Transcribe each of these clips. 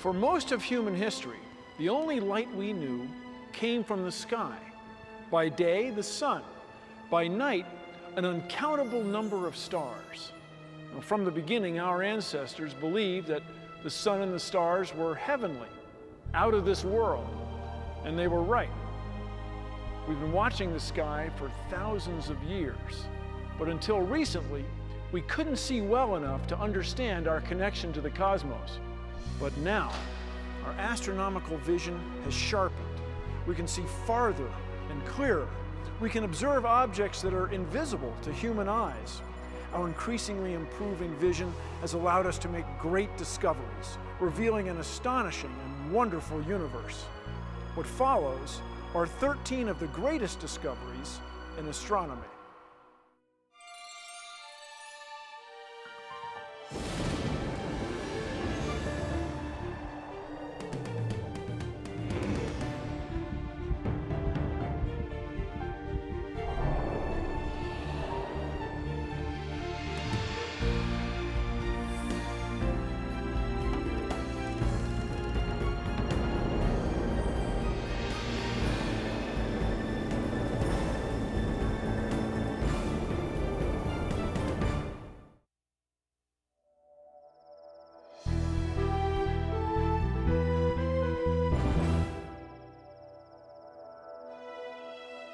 For most of human history, the only light we knew came from the sky. By day, the sun. By night, an uncountable number of stars. Now, from the beginning, our ancestors believed that the sun and the stars were heavenly, out of this world, and they were right. We've been watching the sky for thousands of years, but until recently, we couldn't see well enough to understand our connection to the cosmos. But now, our astronomical vision has sharpened. We can see farther and clearer. We can observe objects that are invisible to human eyes. Our increasingly improving vision has allowed us to make great discoveries, revealing an astonishing and wonderful universe. What follows are 13 of the greatest discoveries in astronomy.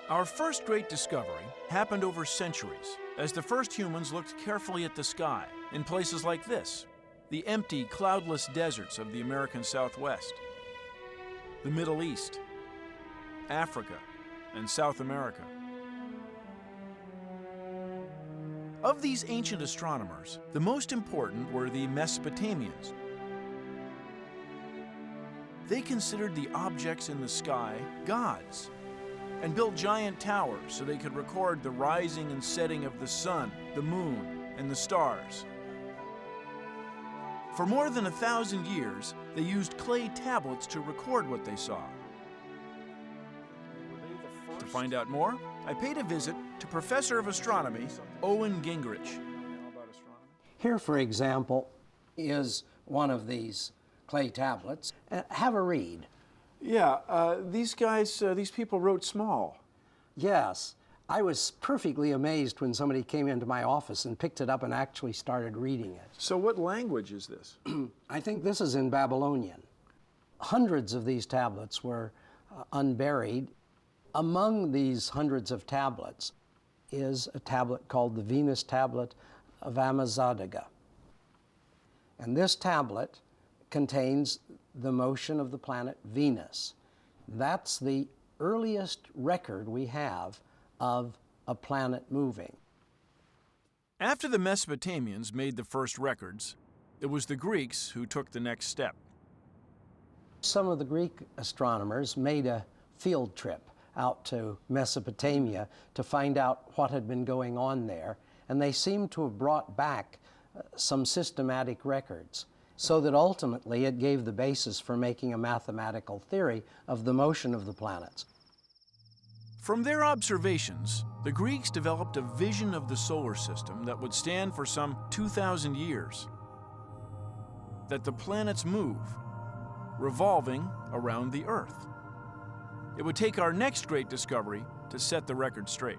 Our first great discovery happened over centuries, as the first humans looked carefully at the sky in places like this, the empty, cloudless deserts of the American Southwest, the Middle East, Africa, and South America. Of these ancient astronomers, the most important were the Mesopotamians. They considered the objects in the sky gods, and built giant towers so they could record the rising and setting of the sun, the moon, and the stars. For more than 1,000 years, they used clay tablets to record what they saw. To find out more, I paid a visit to Professor of Astronomy, Owen Gingrich. Here, for example, is one of these clay tablets. Have a read. Yeah, these people wrote small. Yes. I was perfectly amazed when somebody came into my office and picked it up and actually started reading it. So what language is this? I think this is in Babylonian. Hundreds of these tablets were unburied. Among these hundreds of tablets is a tablet called the Venus tablet of Amazadaga. And this tablet contains the motion of the planet Venus. That's the earliest record we have of a planet moving. After the Mesopotamians made the first records, it was the Greeks who took the next step. Some of the Greek astronomers made a field trip out to Mesopotamia to find out what had been going on there, and they seem to have brought back some systematic records, so that ultimately it gave the basis for making a mathematical theory of the motion of the planets. From their observations, the Greeks developed a vision of the solar system that would stand for some 2,000 years. That the planets move, revolving around the Earth. It would take our next great discovery to set the record straight.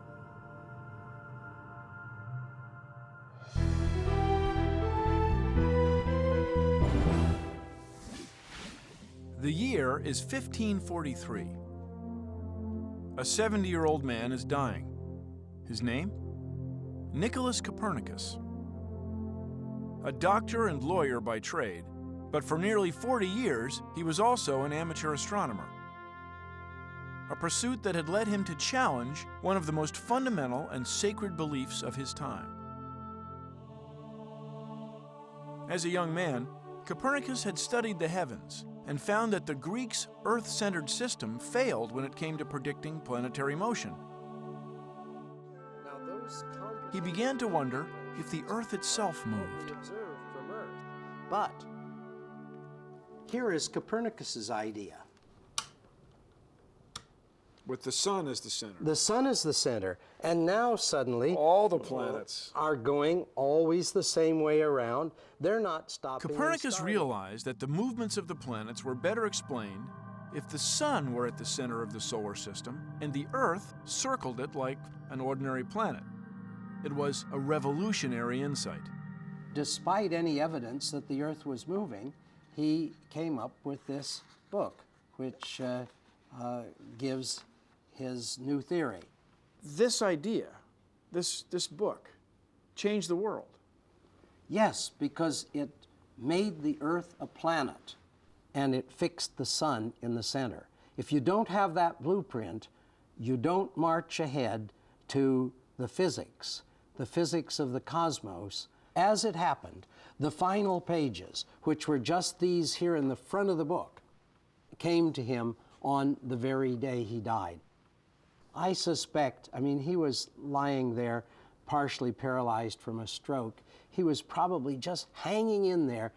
The year is 1543. A 70-year-old man is dying. His name? Nicholas Copernicus. A doctor and lawyer by trade, but for nearly 40 years, he was also an amateur astronomer. A pursuit that had led him to challenge one of the most fundamental and sacred beliefs of his time. As a young man, Copernicus had studied the heavens and found that the Greeks' Earth-centered system failed when it came to predicting planetary motion. He began to wonder if the Earth itself moved. But here is Copernicus's idea. With the sun as the center. The sun is the center. And now suddenly All the planets are going always the same way around. They're not stopping. Copernicus realized that the movements of the planets were better explained if the sun were at the center of the solar system and the Earth circled it like an ordinary planet. It was a revolutionary insight. Despite any evidence that the Earth was moving, he came up with this book, which gives his new theory. This idea, this book, changed the world. Yes, because it made the Earth a planet, and it fixed the sun in the center. If you don't have that blueprint, you don't march ahead to the physics of the cosmos. As it happened, the final pages, which were just these here in the front of the book, came to him on the very day he died. I suspect, he was lying there partially paralyzed from a stroke. He was probably just hanging in there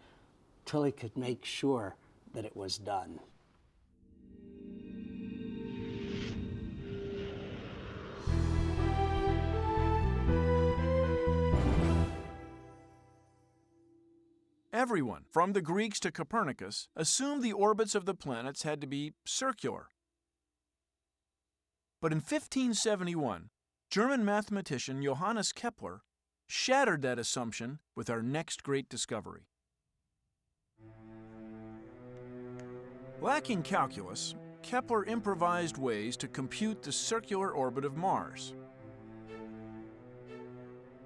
till he could make sure that it was done. Everyone, from the Greeks to Copernicus, assumed the orbits of the planets had to be circular. But in 1571, German mathematician Johannes Kepler shattered that assumption with our next great discovery. Lacking calculus, Kepler improvised ways to compute the circular orbit of Mars.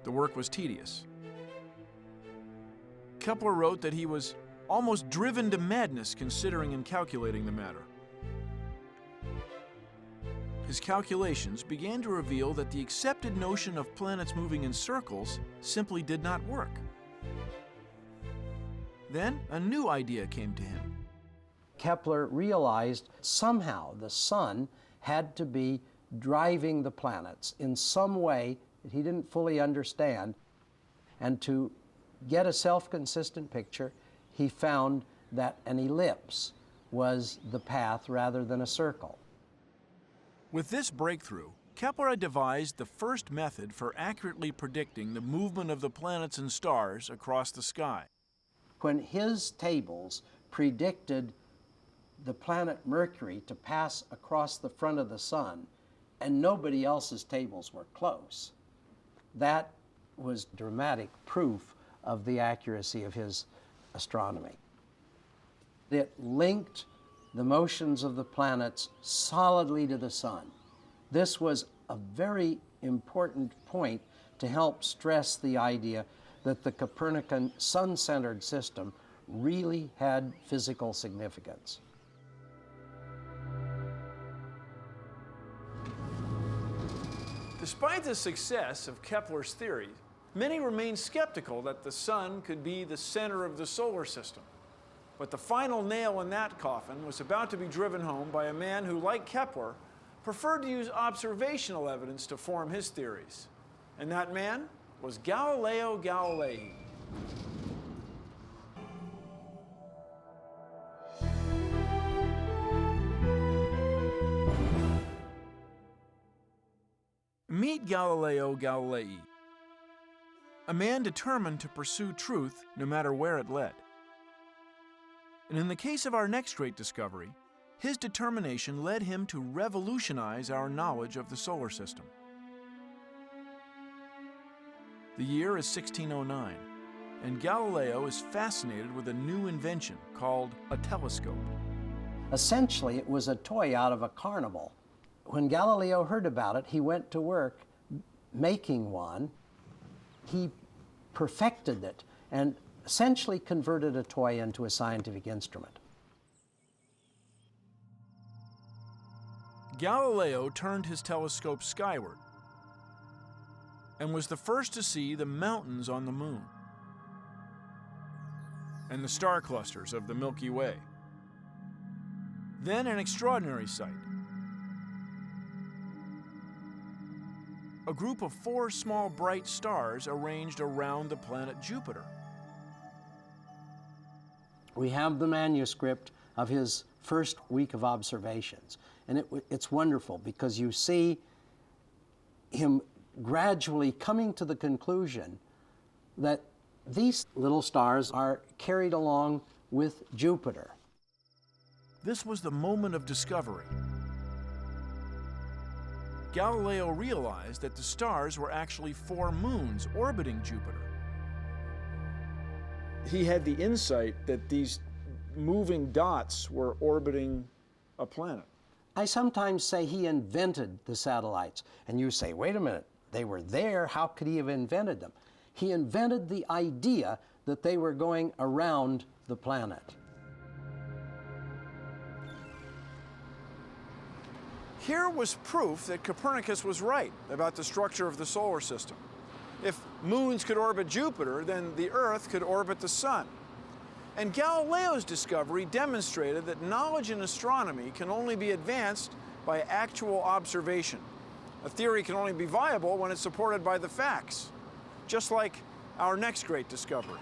The work was tedious. Kepler wrote that he was almost driven to madness considering and calculating the matter. His calculations began to reveal that the accepted notion of planets moving in circles simply did not work. Then a new idea came to him. Kepler realized somehow the sun had to be driving the planets in some way that he didn't fully understand. And to get a self-consistent picture, he found that an ellipse was the path rather than a circle. With this breakthrough, Kepler had devised the first method for accurately predicting the movement of the planets and stars across the sky. When his tables predicted the planet Mercury to pass across the front of the sun, and nobody else's tables were close, that was dramatic proof of the accuracy of his astronomy. It linked the motions of the planets solidly to the sun. This was a very important point to help stress the idea that the Copernican sun-centered system really had physical significance. Despite the success of Kepler's theory, many remain skeptical that the sun could be the center of the solar system. But the final nail in that coffin was about to be driven home by a man who, like Kepler, preferred to use observational evidence to form his theories. And that man was Galileo Galilei. Meet Galileo Galilei, a man determined to pursue truth no matter where it led. And in the case of our next great discovery, his determination led him to revolutionize our knowledge of the solar system. The year is 1609, and Galileo is fascinated with a new invention called a telescope. Essentially, it was a toy out of a carnival. When Galileo heard about it, he went to work making one. He perfected it and essentially converted a toy into a scientific instrument. Galileo turned his telescope skyward and was the first to see the mountains on the moon and the star clusters of the Milky Way. Then an extraordinary sight. A group of 4 small bright stars arranged around the planet Jupiter. We have the manuscript of his first week of observations. And it's wonderful because you see him gradually coming to the conclusion that these little stars are carried along with Jupiter. This was the moment of discovery. Galileo realized that the stars were actually 4 moons orbiting Jupiter. He had the insight that these moving dots were orbiting a planet. I sometimes say he invented the satellites. And you say, wait a minute, they were there, how could he have invented them? He invented the idea that they were going around the planet. Here was proof that Copernicus was right about the structure of the solar system. If moons could orbit Jupiter, then the Earth could orbit the Sun. And Galileo's discovery demonstrated that knowledge in astronomy can only be advanced by actual observation. A theory can only be viable when it's supported by the facts, just like our next great discovery.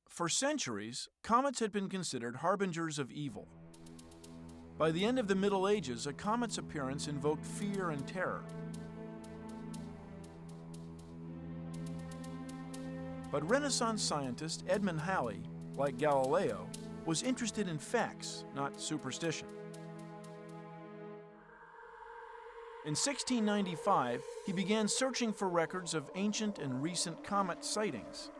For centuries, comets had been considered harbingers of evil. By the end of the Middle Ages, a comet's appearance invoked fear and terror. But Renaissance scientist Edmund Halley, like Galileo, was interested in facts, not superstition. In 1695, he began searching for records of ancient and recent comet sightings.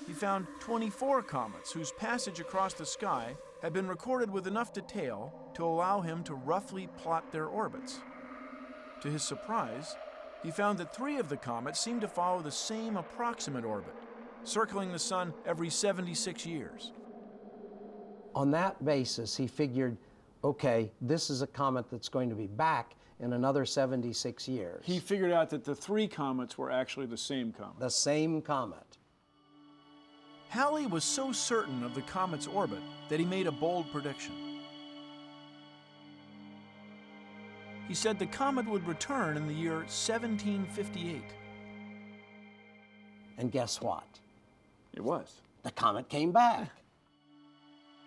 He found 24 comets whose passage across the sky had been recorded with enough detail to allow him to roughly plot their orbits. To his surprise, he found that 3 of the comets seemed to follow the same approximate orbit, circling the Sun every 76 years. On that basis, he figured, okay, this is a comet that's going to be back in another 76 years. He figured out that the 3 comets were actually the same comet. The same comet. Halley was so certain of the comet's orbit that he made a bold prediction. He said the comet would return in the year 1758. And guess what? It was. The comet came back.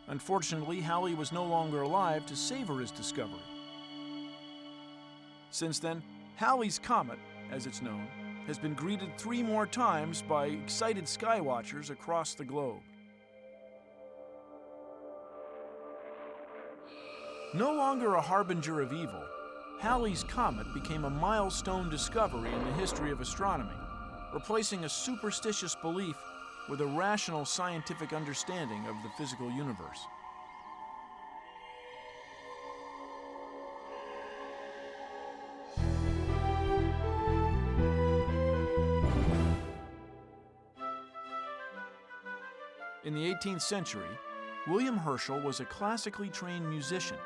Unfortunately, Halley was no longer alive to savor his discovery. Since then, Halley's Comet, as it's known, has been greeted 3 more times by excited skywatchers across the globe. No longer a harbinger of evil, Halley's Comet became a milestone discovery in the history of astronomy, replacing a superstitious belief with a rational scientific understanding of the physical universe. In the 18th century, William Herschel was a classically trained musician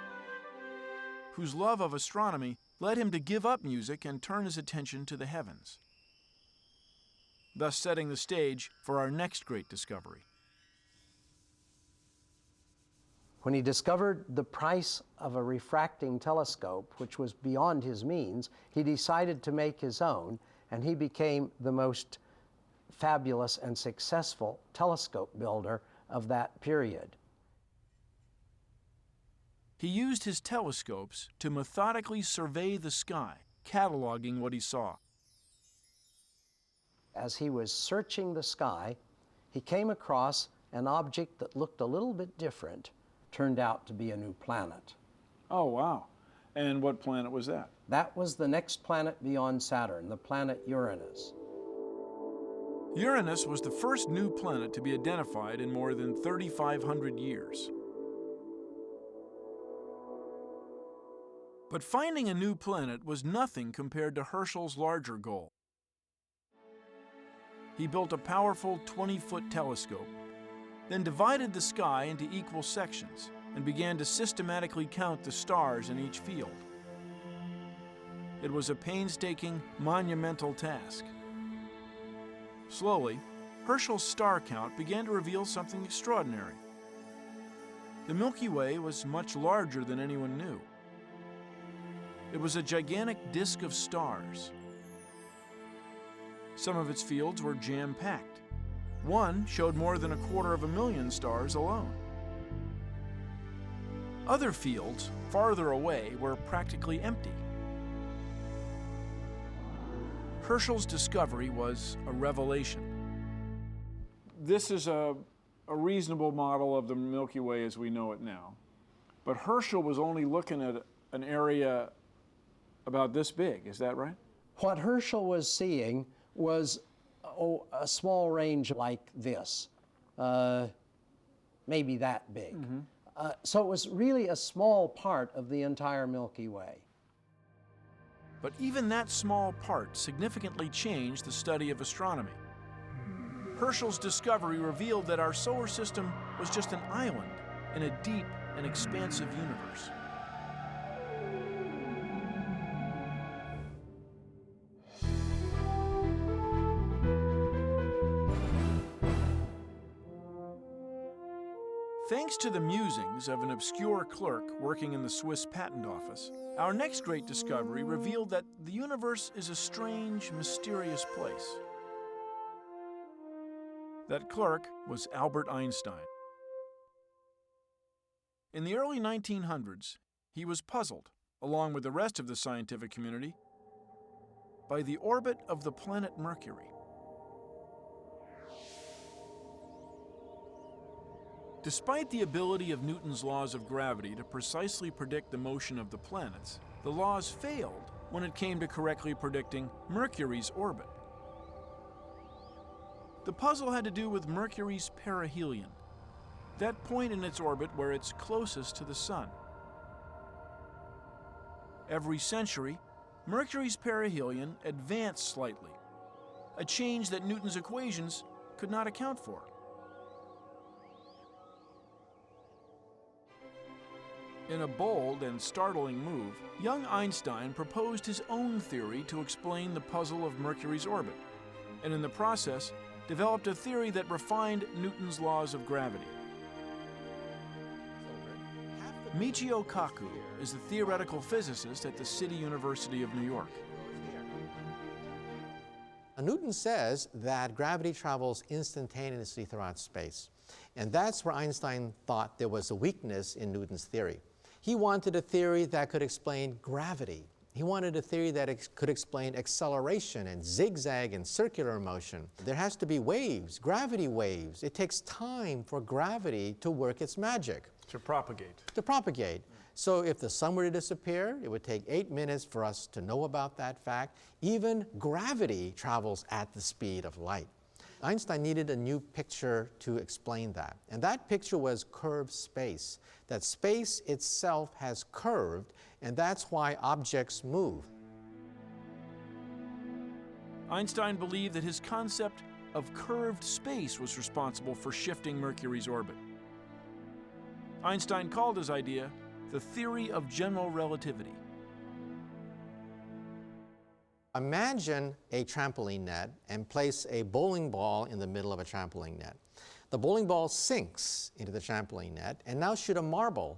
whose love of astronomy led him to give up music and turn his attention to the heavens, thus setting the stage for our next great discovery. When he discovered the price of a refracting telescope, which was beyond his means, he decided to make his own, and he became the most fabulous and successful telescope builder of that period. He used his telescopes to methodically survey the sky, cataloging what he saw. As he was searching the sky, he came across an object that looked a little bit different, turned out to be a new planet. Oh, wow. And what planet was that? That was the next planet beyond Saturn, the planet Uranus. Uranus was the first new planet to be identified in more than 3,500 years. But finding a new planet was nothing compared to Herschel's larger goal. He built a powerful 20-foot telescope, then divided the sky into equal sections and began to systematically count the stars in each field. It was a painstaking, monumental task. Slowly, Herschel's star count began to reveal something extraordinary. The Milky Way was much larger than anyone knew. It was a gigantic disk of stars. Some of its fields were jam-packed. One showed more than 250,000 stars alone. Other fields, farther away, were practically empty. Herschel's discovery was a revelation. This is a reasonable model of the Milky Way as we know it now. But Herschel was only looking at an area about this big, is that right? What Herschel was seeing was a small range like this, maybe that big. So it was really a small part of the entire Milky Way. But even that small part significantly changed the study of astronomy. Herschel's discovery revealed that our solar system was just an island in a deep and expansive universe. Thanks to the musings of an obscure clerk working in the Swiss patent office, our next great discovery revealed that the universe is a strange, mysterious place. That clerk was Albert Einstein. In the early 1900s, he was puzzled, along with the rest of the scientific community, by the orbit of the planet Mercury. Despite the ability of Newton's laws of gravity to precisely predict the motion of the planets, the laws failed when it came to correctly predicting Mercury's orbit. The puzzle had to do with Mercury's perihelion, that point in its orbit where it's closest to the Sun. Every century, Mercury's perihelion advanced slightly, a change that Newton's equations could not account for. In a bold and startling move, young Einstein proposed his own theory to explain the puzzle of Mercury's orbit, and in the process, developed a theory that refined Newton's laws of gravity. Michio Kaku is a theoretical physicist at the City University of New York. Newton says that gravity travels instantaneously throughout space, and that's where Einstein thought there was a weakness in Newton's theory. He wanted a theory that could explain gravity. He wanted a theory that could explain acceleration and zigzag and circular motion. There has to be waves, gravity waves. It takes time for gravity to work its magic. To propagate. To propagate. So if the sun were to disappear, it would take 8 minutes for us to know about that fact. Even gravity travels at the speed of light. Einstein needed a new picture to explain that. And that picture was curved space, that space itself has curved, and that's why objects move. Einstein believed that his concept of curved space was responsible for shifting Mercury's orbit. Einstein called his idea the theory of general relativity. Imagine a trampoline net and place a bowling ball in the middle of a trampoline net. The bowling ball sinks into the trampoline net, and now shoot a marble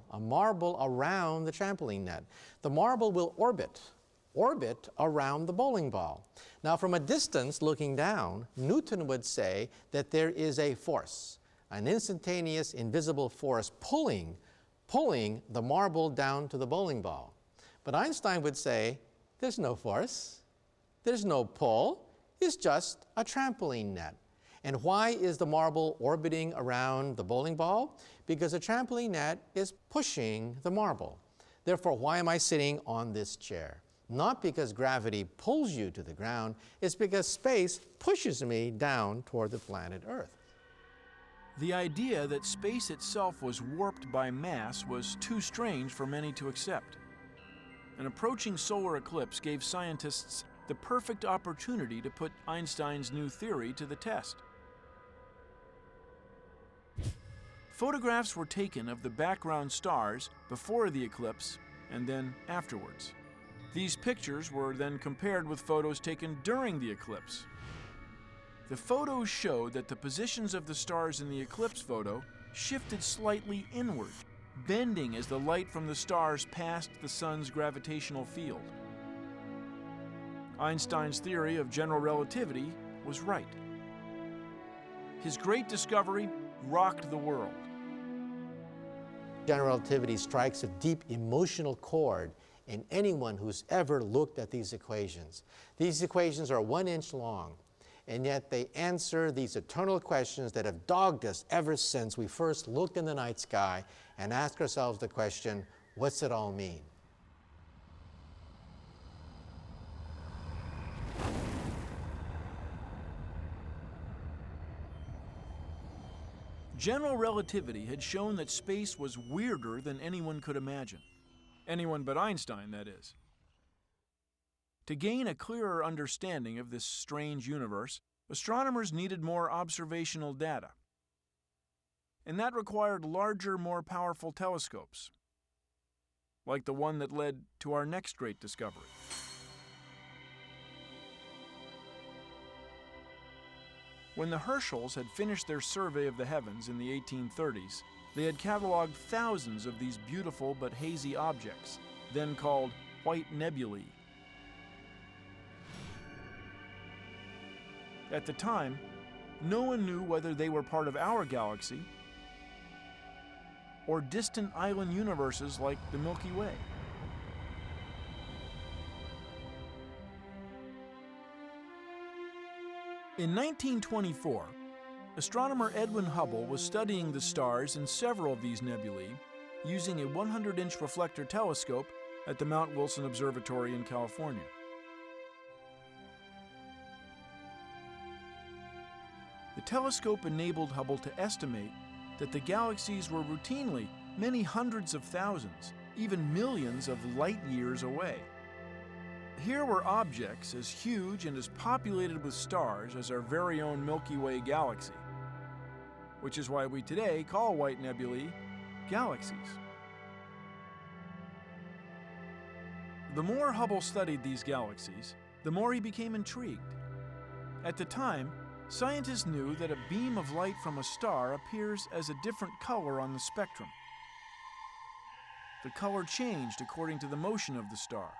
around the trampoline net. The marble will orbit around the bowling ball. Now, from a distance looking down, Newton would say that there is a force, an instantaneous invisible force pulling the marble down to the bowling ball. But Einstein would say, there's no force, there's no pull, it's just a trampoline net. And why is the marble orbiting around the bowling ball? Because a trampoline net is pushing the marble. Therefore, why am I sitting on this chair? Not because gravity pulls you to the ground, it's because space pushes me down toward the planet Earth. The idea that space itself was warped by mass was too strange for many to accept. An approaching solar eclipse gave scientists the perfect opportunity to put Einstein's new theory to the test. Photographs were taken of the background stars before the eclipse and then afterwards. These pictures were then compared with photos taken during the eclipse. The photos showed that the positions of the stars in the eclipse photo shifted slightly inward, bending as the light from the stars passed the sun's gravitational field. Einstein's theory of general relativity was right. His great discovery rocked the world. General relativity strikes a deep emotional chord in anyone who's ever looked at these equations. These equations are 1 inch long, and yet they answer these eternal questions that have dogged us ever since we first looked in the night sky and asked ourselves the question, what's it all mean? General relativity had shown that space was weirder than anyone could imagine. Anyone but Einstein, that is. To gain a clearer understanding of this strange universe, astronomers needed more observational data. And that required larger, more powerful telescopes, like the one that led to our next great discovery. When the Herschels had finished their survey of the heavens in the 1830s, they had cataloged thousands of these beautiful but hazy objects, then called white nebulae. At the time, no one knew whether they were part of our galaxy or distant island universes like the Milky Way. In 1924, astronomer Edwin Hubble was studying the stars in several of these nebulae using a 100-inch reflector telescope at the Mount Wilson Observatory in California. The telescope enabled Hubble to estimate that the galaxies were routinely many hundreds of thousands, even millions of light years away. Here were objects as huge and as populated with stars as our very own Milky Way galaxy, which is why we today call white nebulae galaxies. The more Hubble studied these galaxies, the more he became intrigued. At the time, scientists knew that a beam of light from a star appears as a different color on the spectrum. The color changed according to the motion of the star.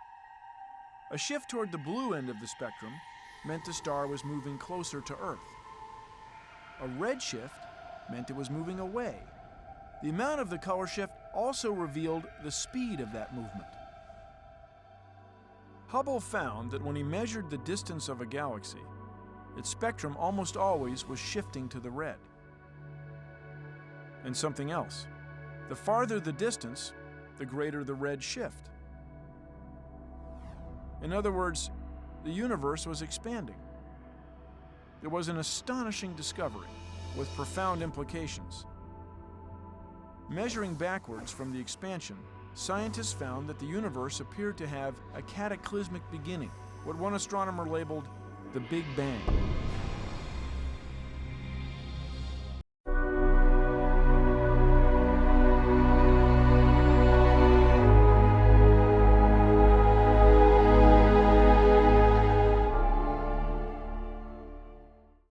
A shift toward the blue end of the spectrum meant the star was moving closer to Earth. A red shift meant it was moving away. The amount of the color shift also revealed the speed of that movement. Hubble found that when he measured the distance of a galaxy, its spectrum almost always was shifting to the red. And something else. The farther the distance, the greater the red shift. In other words, the universe was expanding. It was an astonishing discovery with profound implications. Measuring backwards from the expansion, scientists found that the universe appeared to have a cataclysmic beginning, what one astronomer labeled the Big Bang.